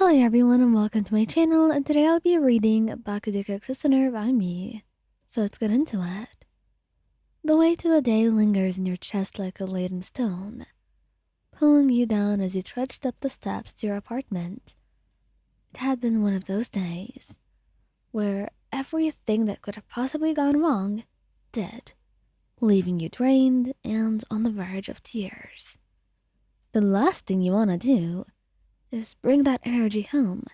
Hello everyone and welcome to my channel, and today I'll be reading Bakudeku Listener by me. So let's get into it. The weight of a day lingers in your chest like a laden stone, pulling you down as you trudged up the steps to your apartment. It had been one of those days where everything that could have possibly gone wrong did, leaving you drained and on the verge of tears. The last thing you want to do is bring that energy home,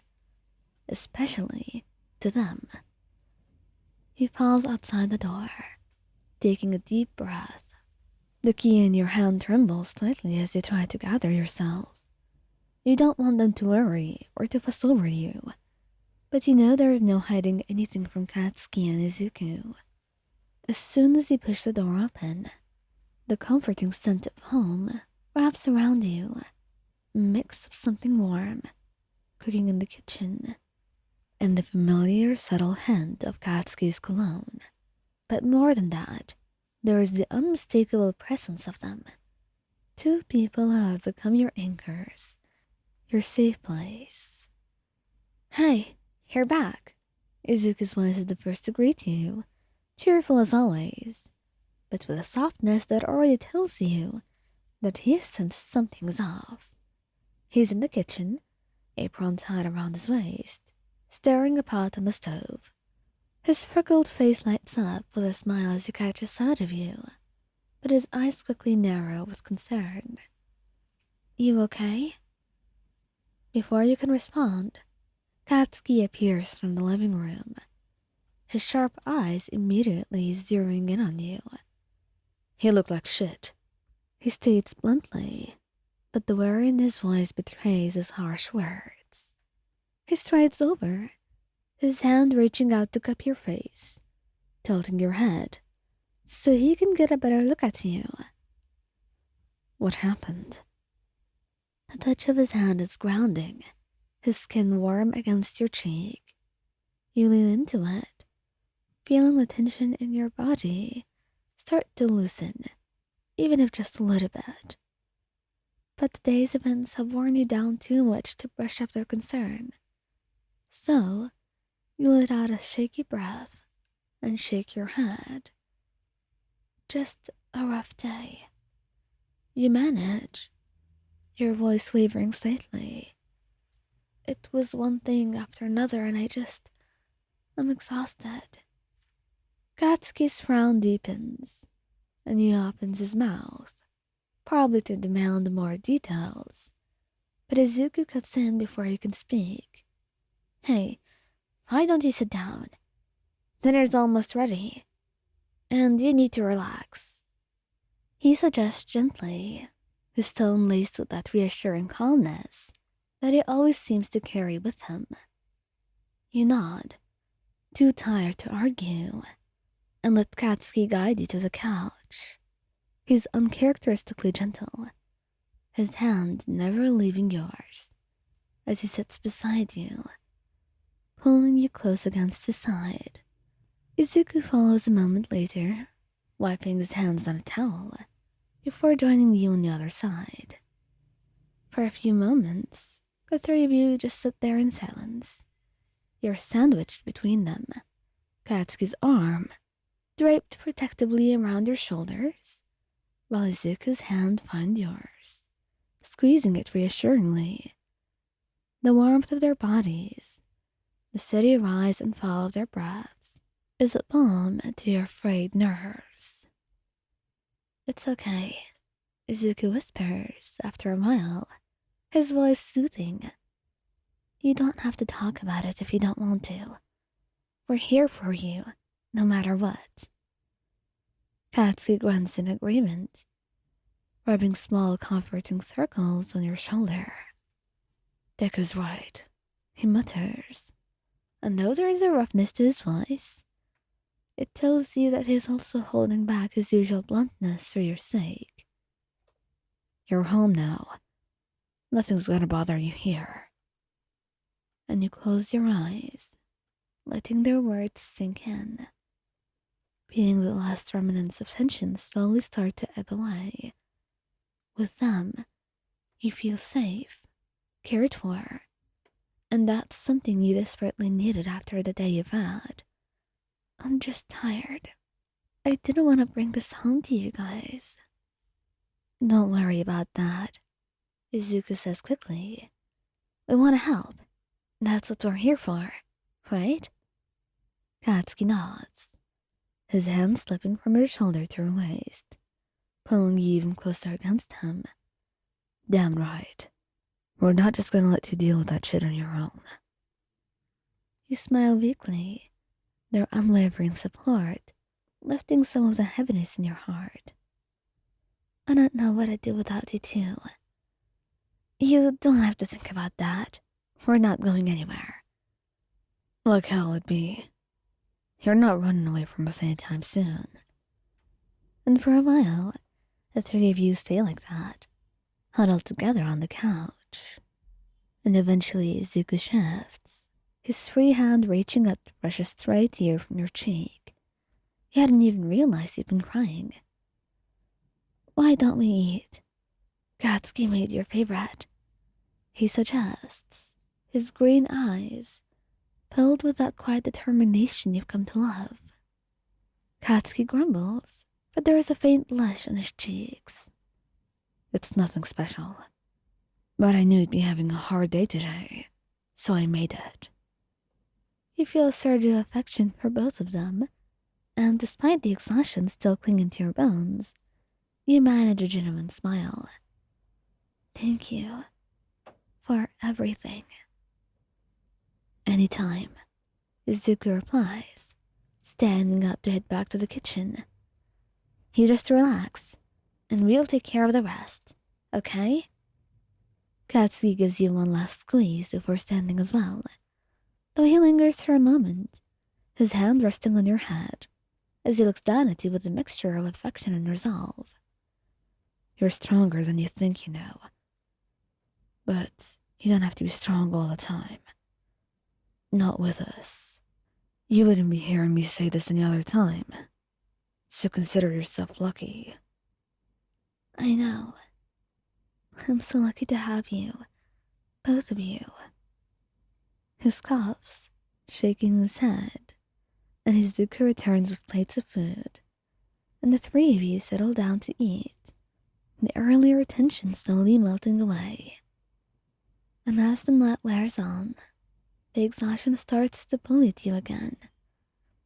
especially to them. You pause outside the door, taking a deep breath. The key in your hand trembles slightly as you try to gather yourself. You don't want them to worry or to fuss over you, but you know there is no hiding anything from Katsuki and Izuku. As soon as you push the door open, the comforting scent of home wraps around you, a mix of something warm, cooking in the kitchen, and the familiar subtle hint of Katsuki's cologne. But more than that, there is the unmistakable presence of them. Two people who have become your anchors, your safe place. Hey, you're back. Izuku's voice is the first to greet you, cheerful as always, but with a softness that already tells you that he has sensed something's off. He's in the kitchen, apron tied around his waist, staring a pot on the stove. His freckled face lights up with a smile as he catches sight of you, but his eyes quickly narrow with concern. You okay? Before you can respond, Katsuki appears from the living room, his sharp eyes immediately zeroing in on you. He looked like shit, he states bluntly, but the worry in his voice betrays his harsh words. He strides over, his hand reaching out to cup your face, tilting your head, so he can get a better look at you. What happened? The touch of his hand is grounding, his skin warm against your cheek. You lean into it, feeling the tension in your body start to loosen, even if just a little bit. But today's events have worn you down too much to brush off their concern. So, you let out a shaky breath and shake your head. Just a rough day. You manage, your voice wavering slightly. It was one thing after another and I'm exhausted. Katsuki's frown deepens, and he opens his mouth, probably to demand more details, but Izuku cuts in before he can speak. Hey, why don't you sit down? Dinner's almost ready, and you need to relax. He suggests gently, his tone laced with that reassuring calmness that he always seems to carry with him. You nod, too tired to argue, and let Katsuki guide you to the couch. He's uncharacteristically gentle, his hand never leaving yours, as he sits beside you, pulling you close against his side. Izuku follows a moment later, wiping his hands on a towel, before joining you on the other side. For a few moments, the three of you just sit there in silence. You're sandwiched between them, Katsuki's arm draped protectively around your shoulders, while Izuku's hand finds yours, squeezing it reassuringly. The warmth of their bodies, the steady rise and fall of their breaths, is a balm to your frayed nerves. It's okay, Izuku whispers after a while, his voice soothing. You don't have to talk about it if you don't want to. We're here for you, no matter what. Katsuki grunts in agreement, rubbing small comforting circles on your shoulder. Deku's right, he mutters, and though there is a roughness to his voice, it tells you that he's also holding back his usual bluntness for your sake. You're home now. Nothing's gonna bother you here. And you close your eyes, letting their words sink in, feeling the last remnants of tension slowly start to ebb away. With them, you feel safe, cared for, And that's something you desperately needed after the day you've had. I'm just tired. I didn't want to bring this home to you guys. Don't worry about that, Izuku says quickly. We want to help. That's what we're here for, right? Katsuki nods, his hand slipping from her shoulder to her waist, pulling you even closer against him. Damn right. We're not just gonna let you deal with that shit on your own. You smile weakly, their unwavering support lifting some of the heaviness in your heart. I don't know what I'd do without you too. You don't have to think about that. We're not going anywhere. Like hell it'd be. You're not running away from us anytime soon. And for a while, the three of you stay like that, huddled together on the couch. And eventually Izuku shifts, his free hand reaching up to brush a stray tear from your cheek. You hadn't even realized you'd been crying. Why don't we eat? Katsuki made your favorite, he suggests, his green eyes filled with that quiet determination you've come to love. Katsuki grumbles, but there is a faint blush on his cheeks. It's nothing special, but I knew you'd be having a hard day today, so I made it. You feel a surge of affection for both of them, and despite the exhaustion still clinging to your bones, you manage a genuine smile. Thank you for everything. Anytime, Izuku replies, standing up to head back to the kitchen. You just relax, and we'll take care of the rest, okay? Katsuki gives you one last squeeze before standing as well, though he lingers for a moment, his hand resting on your head, as he looks down at you with a mixture of affection and resolve. You're stronger than you think you know. But you don't have to be strong all the time. Not with us. You wouldn't be hearing me say this any other time. So consider yourself lucky. I know. I'm so lucky to have you. Both of you. He coughs, shaking his head, and Izuku returns with plates of food, and the three of you settle down to eat, the earlier tension slowly melting away. And as the night wears on, the exhaustion starts to pull at you again,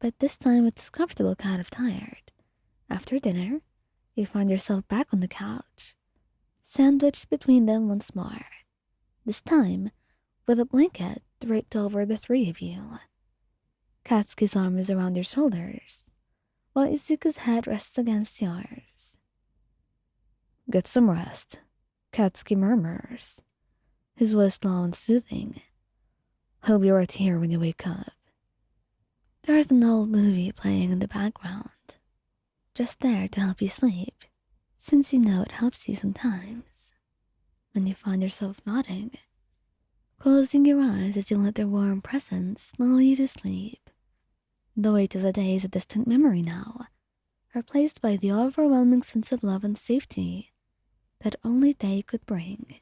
but this time it's a comfortable kind of tired. After dinner, you find yourself back on the couch, sandwiched between them once more, this time with a blanket draped over the three of you. Katsuki's arm is around your shoulders, while Izuku's head rests against yours. Get some rest, Katsuki murmurs, his voice low and soothing. He'll be right here when you wake up. There's an old movie playing in the background, just there to help you sleep, since you know it helps you sometimes. And you find yourself nodding, closing your eyes as you let their warm presence lull you to sleep. The weight of the day is a distant memory now, replaced by the overwhelming sense of love and safety that only they could bring.